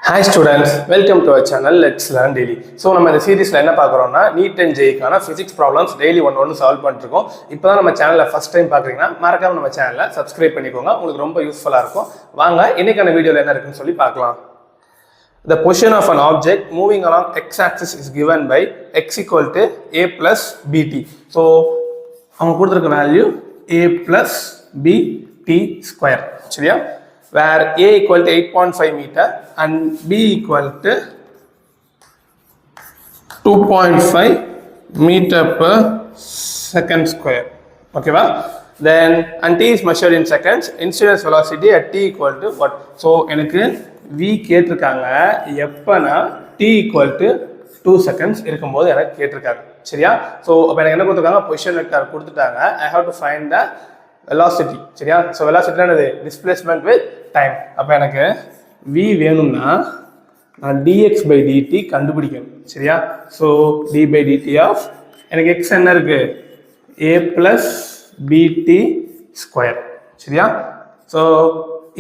Hi students, welcome to our channel Let's Learn Daily. So நம்ம இந்த சீரிஸ்ல என்ன பார்க்கறோம்னா நீட் அண்ட் ஜேஇக்கான பிசிக்ஸ் ப்ராப்ளம்ஸ் டெய்லி ஒன்னு சால்வ் பண்ணிட்டு இருக்கோம். இப்போதான் நம்ம சேனலை ஃபர்ஸ்ட் டைம் பார்க்கறீங்கன்னா மறக்காம நம்ம சேனலை சப்ஸ்கிரைப் பண்ணிக்கோங்க. உங்களுக்கு ரொம்ப யூஸ்ஃபுல்லா இருக்கும். வாங்க இன்னைக்கான வீடியோல என்ன இருக்குன்னு சொல்லி பார்க்கலாம். The position of an object moving along x-axis is given by x equal to a plus bt. So அவங்க கொடுத்திருக்க value a plus bt square. சரியா? Where a equal to 8.5 meter and b equal to 2.5 meter per second square. Okay, va? Then and t is measured in seconds. Incidence velocity at t equal to what? So எனக்கு v கேட்டிருக்காங்க எப்பனா t equal to 2 seconds இருக்கும்போது எனக்கு கேட்டிருக்காங்க. சரியா? So அப்ப எனக்கு என்ன கொடுத்திருக்காங்க? Position vector கொடுத்துட்டாங்க. I have to find the velocity. சரியா? So velocity என்னது? Displacement with time. அப்ப எனக்கு v வேணும்னா நான் dx by dt கண்டுபிடிக்கணும். சரியா? So d by dt of எனக்கு x என்ன இருக்கு? a plus bt square. சரியா? So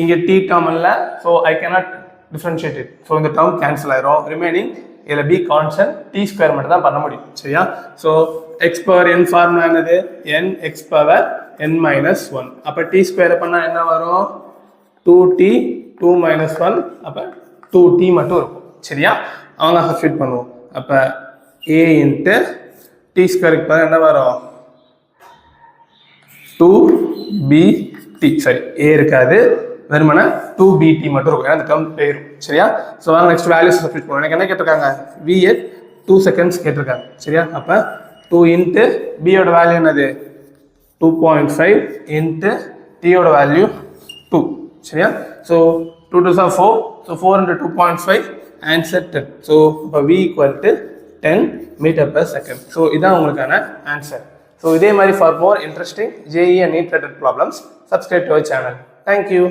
இங்க t term இல்ல. So I cannot differentiate it. So இந்த term cancel ஆயிரும். Remaining இதுல b constant t square மட்டும் தான் பண்ண முடியும். சரியா? So x power n formula என்னது? n x power n minus 1. அப்ப t square பண்ணா என்ன வரும்? 2t 2 minus 1 அப்ப 2t மட்டும் இருக்கும். சரியா? அவங்க சப்ஸ்டிட்யூட் பண்ணுவோம். அப்ப a into t square க்கு என்ன வரும்? 2bt. சரி, a இருக்காது, வெறுமனே 2bt மட்டும் இருக்கும். ஏன்னா அந்த டேர்ம் போயிடும். சரியா? ஸோ வாங்க நெக்ஸ்ட் வேல்யூஸ் சப்ஸ்டிட்யூட் பண்ணுவோம். எனக்கு என்ன கேட்டிருக்காங்க? v at 2 seconds கேட்டிருக்காங்க. சரியா? அப்ப 2 into b யோட வேல்யூ என்னது? 2.5 into t யோட வேல்யூ 2. சரியா? So 2 2s are 4. So 4 into 2.5 answer 10. So இப்போ v equal to 10 meter per second. So இதான் உங்களுக்கான ஆன்சர். ஸோ இதே மாதிரி for more interesting JEE and NEET related problems subscribe to our channel. Thank you.